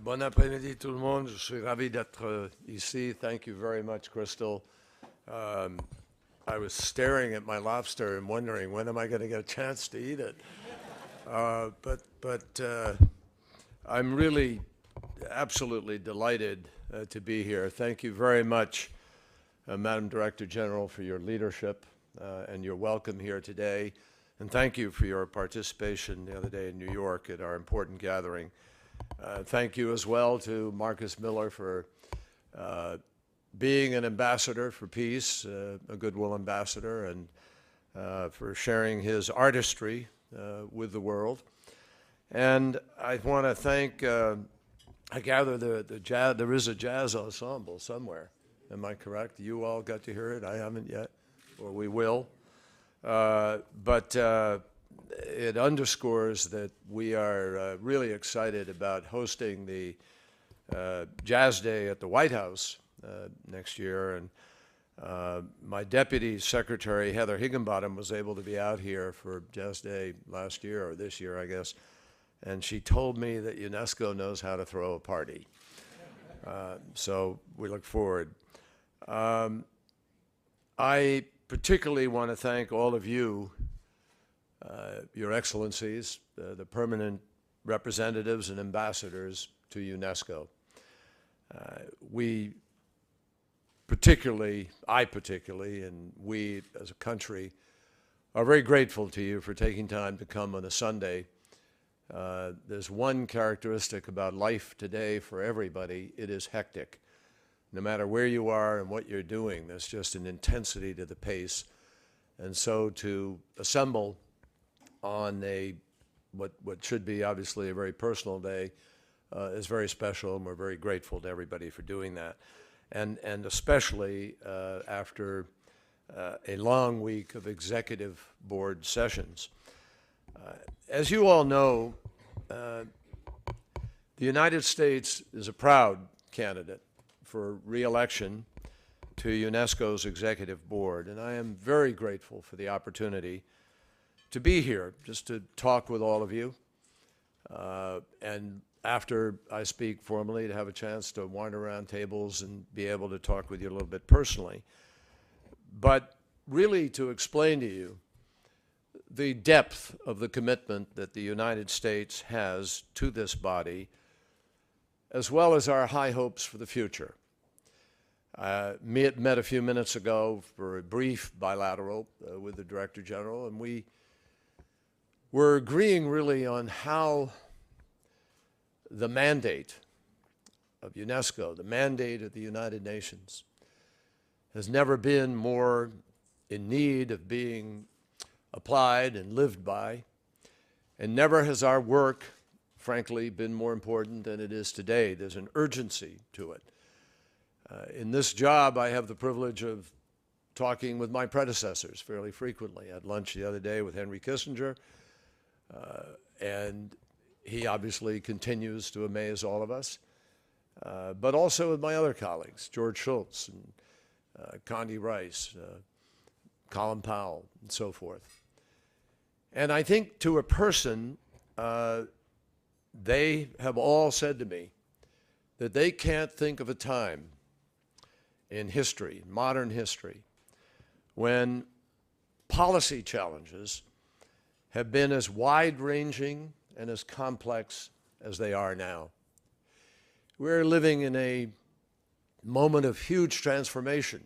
Bon après-midi tout le monde. Je suis ravi d'être ici. Thank you very much, Crystal. I was staring at my lobster and wondering when am I going to get a chance to eat it. But I'm really absolutely delighted to be here. Thank you very much, Madam Director General, for your leadership and your welcome here today. And thank you for your participation the other day in New York at our important gathering. Thank you as well to Marcus Miller for being an ambassador for peace, a goodwill ambassador, and for sharing his artistry with the world. And I want to thank, I gather there is a jazz ensemble somewhere. Am I correct? You all got to hear it? I haven't yet, or we will. But it underscores that we are really excited about hosting the Jazz Day at the White House next year. And my Deputy Secretary, Heather Higginbottom, was able to be out here for Jazz Day last year, or this year, I guess. And she told me that UNESCO knows how to throw a party. So we look forward. I particularly want to thank all of you, Your Excellencies, the permanent representatives and ambassadors to UNESCO. I particularly, and we as a country, are very grateful to you for taking time to come on a Sunday. There's one characteristic about life today for everybody: it is hectic. No matter where you are and what you're doing, there's just an intensity to the pace. And so to assemble on what should be obviously a very personal day is very special, and we're very grateful to everybody for doing that. And especially after a long week of executive board sessions. As you all know, the United States is a proud candidate for re-election to UNESCO's executive board, and I am very grateful for the opportunity to be here just to talk with all of you, and after I speak formally, to have a chance to wander around tables and be able to talk with you a little bit personally, but really to explain to you the depth of the commitment that the United States has to this body, as well as our high hopes for the future. Met a few minutes ago for a brief bilateral with the Director General, and we were agreeing really on how the mandate of UNESCO, the mandate of the United Nations, has never been more in need of being applied and lived by, and never has our work, frankly, been more important than it is today. There's an urgency to it. In this job, I have the privilege of talking with my predecessors fairly frequently. I had lunch the other day with Henry Kissinger, and he obviously continues to amaze all of us, but also with my other colleagues, George Shultz and Condi Rice, Colin Powell, and so forth. And I think to a person, they have all said to me that they can't think of a time in history, modern history, when policy challenges have been as wide-ranging and as complex as they are now. We're living in a moment of huge transformation.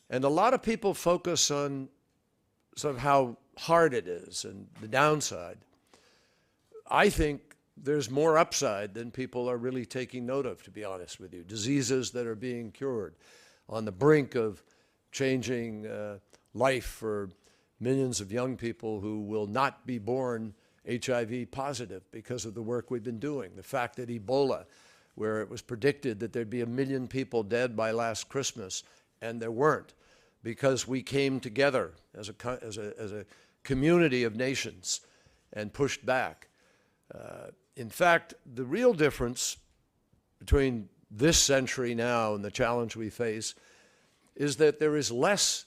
And a lot of people focus on sort of how hard it is and the downside. I think there's more upside than people are really taking note of, to be honest with you. Diseases that are being cured, on the brink of changing life for millions of young people who will not be born HIV positive because of the work we've been doing. The fact that Ebola, where it was predicted that there'd be 1 million people dead by last Christmas, and there weren't, because we came together as a community of nations and pushed back. In fact, the real difference between this century now and the challenge we face is that there is less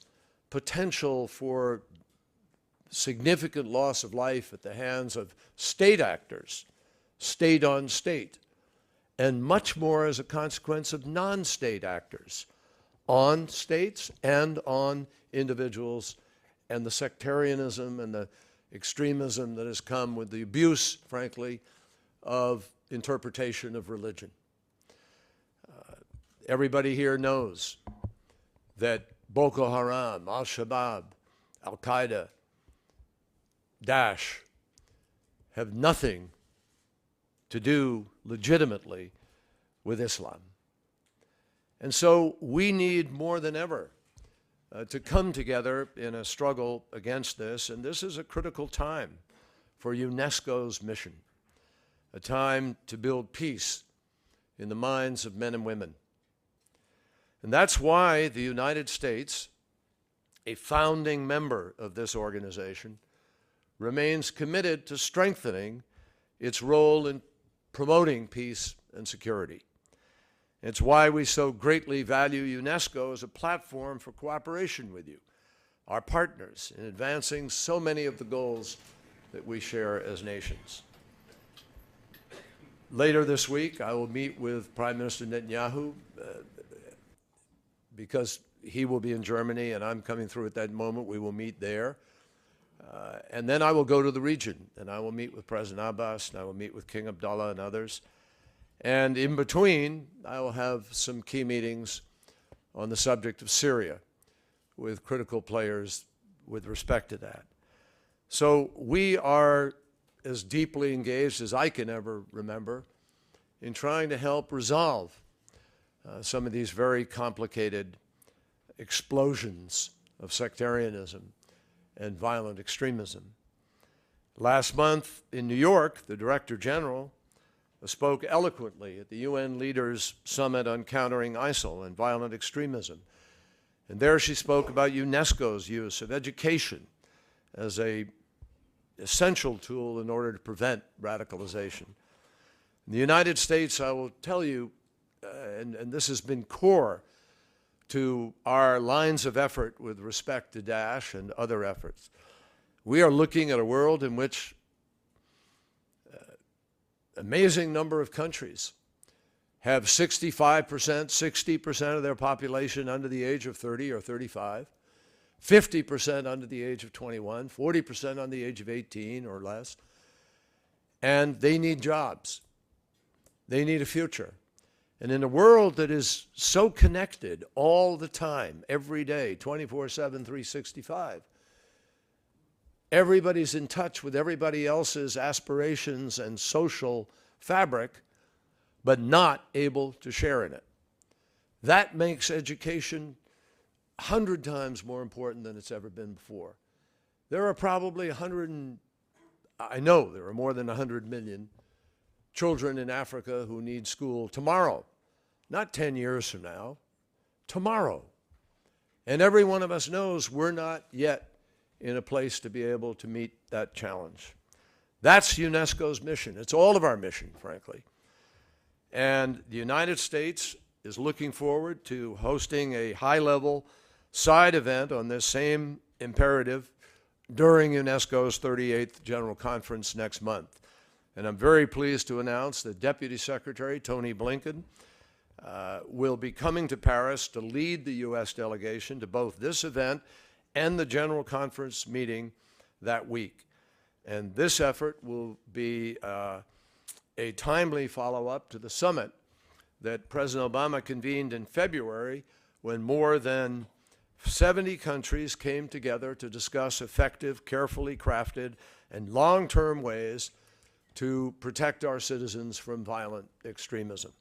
potential for significant loss of life at the hands of state actors, state on state, and much more as a consequence of non-state actors on states and on individuals, and the sectarianism and the extremism that has come with the abuse, frankly, of interpretation of religion. Everybody here knows that Boko Haram, Al-Shabaab, Al-Qaeda, Daesh have nothing to do legitimately with Islam. And so we need more than ever to come together in a struggle against this, and this is a critical time for UNESCO's mission, a time to build peace in the minds of men and women. And that's why the United States, a founding member of this organization, remains committed to strengthening its role in promoting peace and security. It's why we so greatly value UNESCO as a platform for cooperation with you, our partners, in advancing so many of the goals that we share as nations. Later this week, I will meet with Prime Minister Netanyahu because he will be in Germany and I'm coming through at that moment. We will meet there. And then I will go to the region and I will meet with President Abbas and I will meet with King Abdullah and others. And in between, I will have some key meetings on the subject of Syria with critical players with respect to that. So we are as deeply engaged as I can ever remember in trying to help resolve some of these very complicated explosions of sectarianism and violent extremism. Last month in New York, the Director General spoke eloquently at the UN Leaders Summit on Countering ISIL and Violent Extremism. And there she spoke about UNESCO's use of education as an essential tool in order to prevent radicalization. In the United States, I will tell you, and this has been core to our lines of effort with respect to Daesh and other efforts. We are looking at a world in which amazing number of countries have 65%, 60% of their population under the age of 30 or 35, 50% under the age of 21, 40% under the age of 18 or less, and they need jobs. They need a future. And in a world that is so connected all the time, every day, 24/7, 365, everybody's in touch with everybody else's aspirations and social fabric, but not able to share in it. That makes education 100 times more important than it's ever been before. There are probably I know there are more than 100 million children in Africa who need school tomorrow, not 10 years from now, tomorrow. And every one of us knows we're not yet in a place to be able to meet that challenge. That's UNESCO's mission. It's all of our mission, frankly. And the United States is looking forward to hosting a high-level side event on this same imperative during UNESCO's 38th General Conference next month. And I'm very pleased to announce that Deputy Secretary Tony Blinken will be coming to Paris to lead the U.S. delegation to both this event and the General Conference meeting that week. And this effort will be a timely follow-up to the summit that President Obama convened in February when more than 70 countries came together to discuss effective, carefully crafted, and long-term ways to protect our citizens from violent extremism.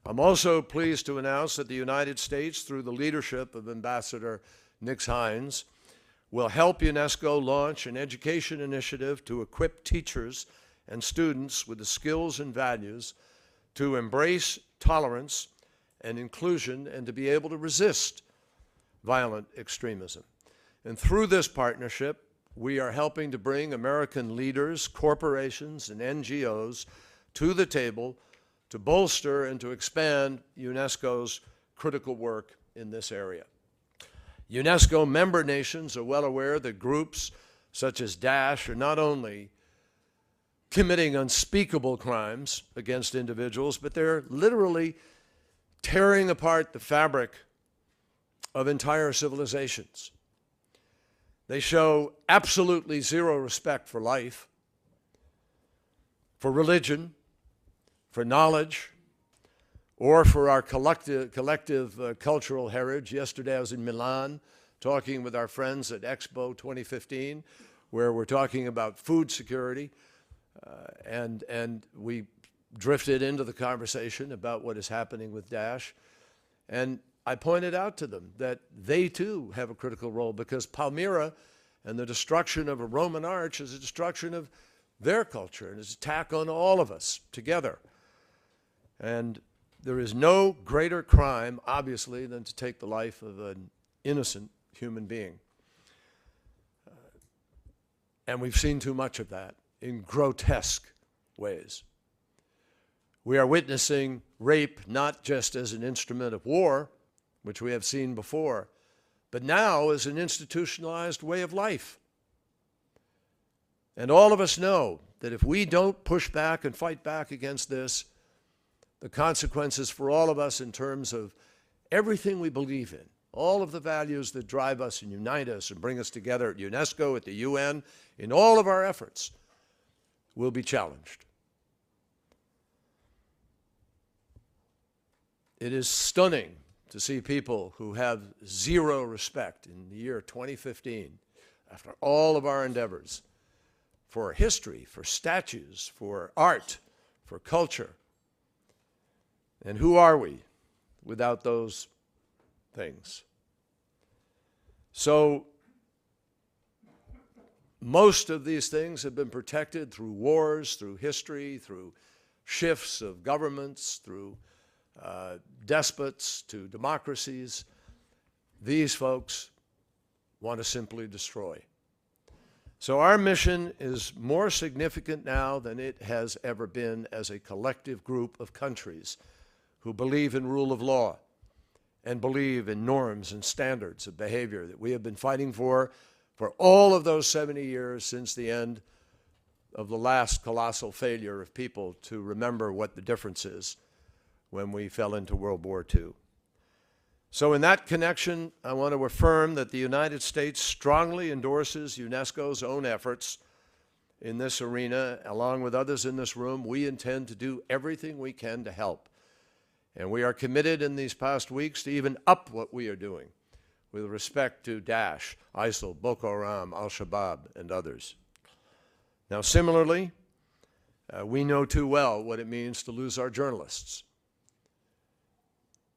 I'm also pleased to announce that the United States, through the leadership of Ambassador Nix Hines, will help UNESCO launch an education initiative to equip teachers and students with the skills and values to embrace tolerance and inclusion and to be able to resist violent extremism. And through this partnership, we are helping to bring American leaders, corporations, and NGOs to the table to bolster and to expand UNESCO's critical work in this area. UNESCO member nations are well aware that groups such as Daesh are not only committing unspeakable crimes against individuals, but they're literally tearing apart the fabric of entire civilizations. They show absolutely zero respect for life, for religion, for knowledge, or for our collective cultural heritage. Yesterday I was in Milan talking with our friends at Expo 2015, where we're talking about food security, and we drifted into the conversation about what is happening with Daesh. And I pointed out to them that they too have a critical role, because Palmyra and the destruction of a Roman arch is a destruction of their culture and is an attack on all of us together. And there is no greater crime, obviously, than to take the life of an innocent human being. And we've seen too much of that in grotesque ways. We are witnessing rape not just as an instrument of war, which we have seen before, but now as an institutionalized way of life. And all of us know that if we don't push back and fight back against this, the consequences for all of us in terms of everything we believe in, all of the values that drive us and unite us and bring us together at UNESCO, at the UN, in all of our efforts, will be challenged. It is stunning to see people who have zero respect in the year 2015, after all of our endeavors for history, for statues, for art, for culture. And who are we without those things? So most of these things have been protected through wars, through history, through shifts of governments, through despots to democracies. These folks want to simply destroy. So our mission is more significant now than it has ever been as a collective group of countries who believe in rule of law and believe in norms and standards of behavior that we have been fighting for all of those 70 years since the end of the last colossal failure of people to remember what the difference is when we fell into World War II. So in that connection, I want to affirm that the United States strongly endorses UNESCO's own efforts in this arena. Along with others in this room, we intend to do everything we can to help. And we are committed in these past weeks to even up what we are doing with respect to Daesh, ISIL, Boko Haram, Al-Shabaab, and others. Now, similarly, we know too well what it means to lose our journalists.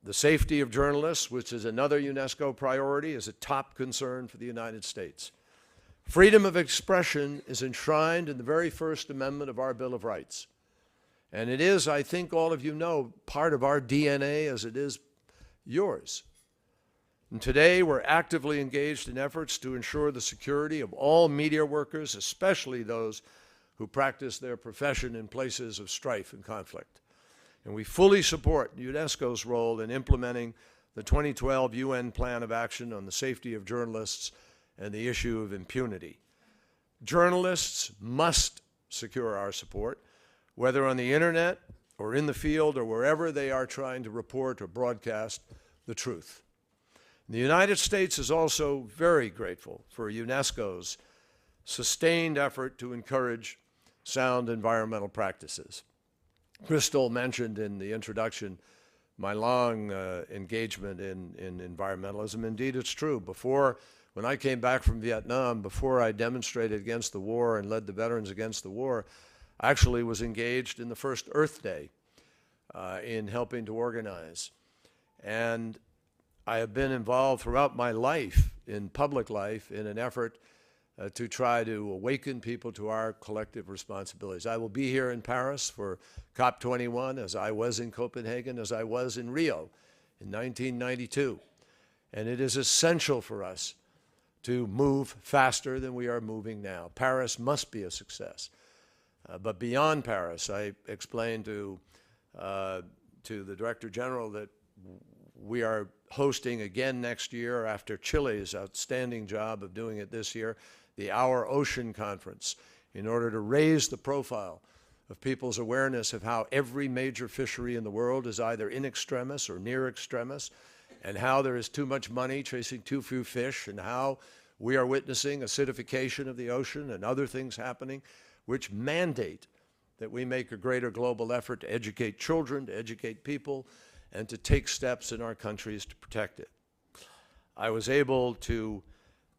The safety of journalists, which is another UNESCO priority, is a top concern for the United States. Freedom of expression is enshrined in the very First Amendment of our Bill of Rights. And it is, I think all of you know, part of our DNA as it is yours. And today we're actively engaged in efforts to ensure the security of all media workers, especially those who practice their profession in places of strife and conflict. And we fully support UNESCO's role in implementing the 2012 UN Plan of Action on the Safety of Journalists and the issue of impunity. Journalists must secure our support, whether on the internet or in the field or wherever they are trying to report or broadcast the truth. The United States is also very grateful for UNESCO's sustained effort to encourage sound environmental practices. Crystal mentioned in the introduction my long engagement in environmentalism. Indeed, it's true. When I came back from Vietnam, before I demonstrated against the war and led the veterans against the war, I actually was engaged in the first Earth Day in helping to organize. And I have been involved throughout my life, in public life, in an effort to try to awaken people to our collective responsibilities. I will be here in Paris for COP21, as I was in Copenhagen, as I was in Rio in 1992. And it is essential for us to move faster than we are moving now. Paris must be a success. But beyond Paris, I explained to the Director General that we are hosting again next year, after Chile's outstanding job of doing it this year, the Our Ocean Conference in order to raise the profile of people's awareness of how every major fishery in the world is either in extremis or near extremis, and how there is too much money chasing too few fish, and how we are witnessing acidification of the ocean and other things happening, which mandate that we make a greater global effort to educate children, to educate people, and to take steps in our countries to protect it. I was able to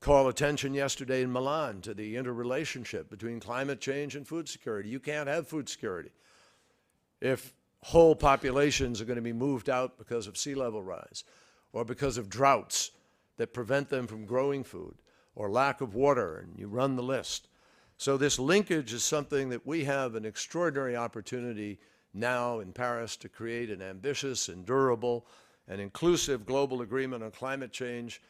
call attention yesterday in Milan to the interrelationship between climate change and food security. You can't have food security if whole populations are going to be moved out because of sea level rise, or because of droughts that prevent them from growing food, or lack of water, and you run the list. So this linkage is something that we have an extraordinary opportunity now in Paris to create an ambitious and durable and inclusive global agreement on climate change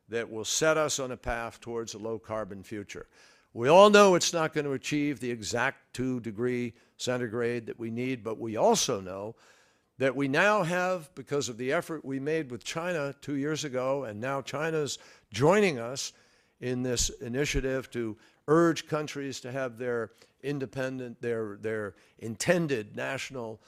that will set us on a path towards a low-carbon future. We all know it's not going to achieve the exact 2-degree centigrade that we need, but we also know that we now have, because of the effort we made with China 2 years ago, and now China's joining us in this initiative to urge countries to have their independent, their intended national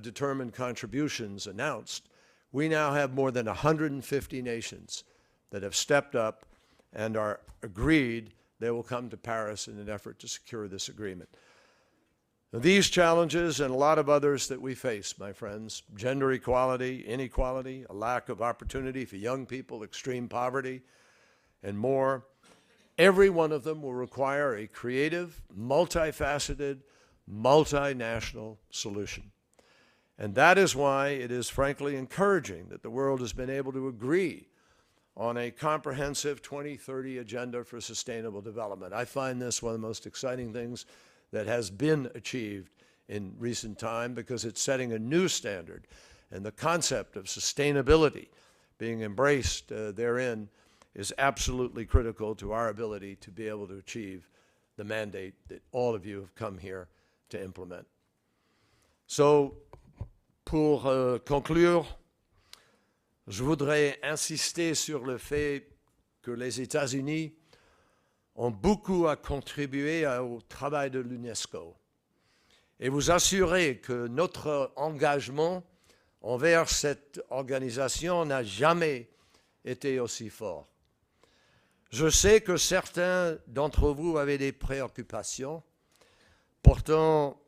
determined contributions announced. We now have more than 150 nations that have stepped up and are agreed they will come to Paris in an effort to secure this agreement. Now, these challenges and a lot of others that we face, my friends, gender equality, inequality, a lack of opportunity for young people, extreme poverty, and more, every one of them will require a creative, multifaceted, multinational solution. And that is why it is frankly encouraging that the world has been able to agree on a comprehensive 2030 agenda for sustainable development. I find this one of the most exciting things that has been achieved in recent time, because it's setting a new standard, and the concept of sustainability being embraced therein is absolutely critical to our ability to be able to achieve the mandate that all of you have come here to implement. So, pour conclure, je voudrais insister sur le fait que les États-Unis ont beaucoup à contribuer au travail de l'UNESCO et vous assurer que notre engagement envers cette organisation n'a jamais été aussi fort. Je sais que certains d'entre vous avaient des préoccupations portant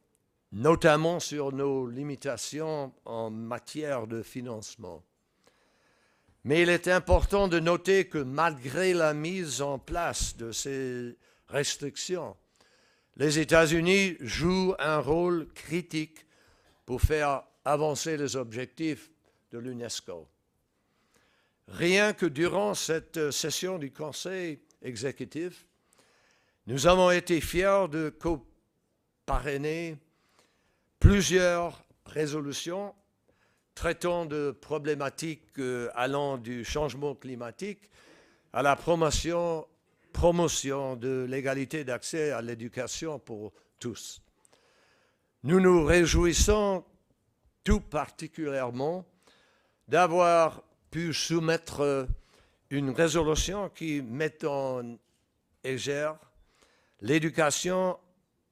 notamment sur nos limitations en matière de financement. Mais il est important de noter que malgré la mise en place de ces restrictions, les États-Unis jouent un rôle critique pour faire avancer les objectifs de l'UNESCO. Rien que durant cette session du Conseil exécutif, nous avons été fiers de co-parrainer plusieurs résolutions traitant de problématiques allant du changement climatique à la promotion de l'égalité d'accès à l'éducation pour tous. Nous nous réjouissons tout particulièrement d'avoir pu soumettre une résolution qui met en exergue l'éducation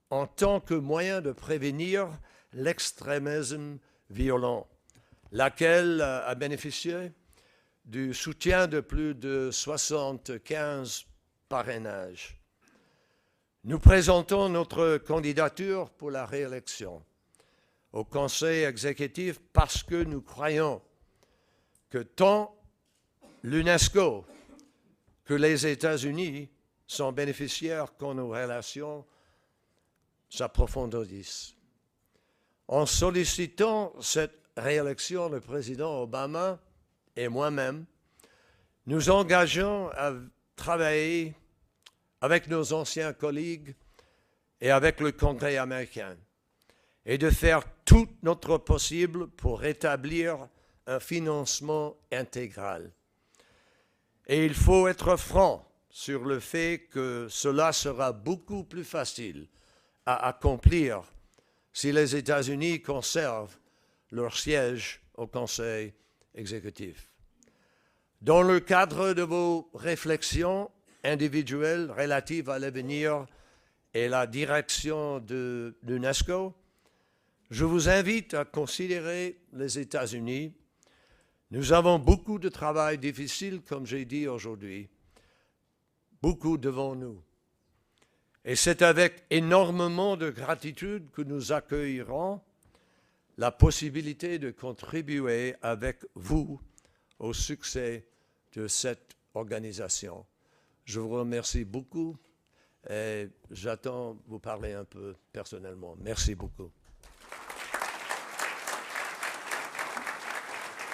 en tant que moyen de prévenir l'extrémisme violent, laquelle a bénéficié du soutien de plus de 75 parrainages. Nous présentons notre candidature pour la réélection au Conseil exécutif parce que nous croyons que tant l'UNESCO que les États-Unis sont bénéficiaires quand nos relations s'approfondissent. En sollicitant cette réélection, le président Obama et moi-même, nous engageons à travailler avec nos anciens collègues et avec le Congrès américain et de faire tout notre possible pour rétablir un financement intégral. Et il faut être franc sur le fait que cela sera beaucoup plus facile à accomplir si les États-Unis conservent leur siège au Conseil exécutif. Dans le cadre de vos réflexions individuelles relatives à l'avenir et la direction de l'UNESCO, je vous invite à considérer les États-Unis. Nous avons beaucoup de travail difficile, comme j'ai dit aujourd'hui, beaucoup devant nous. Et c'est avec énormément de gratitude que nous accueillerons la possibilité de contribuer avec vous au succès de cette organisation. Je vous remercie beaucoup et j'attends vous parler un peu personnellement. Merci beaucoup.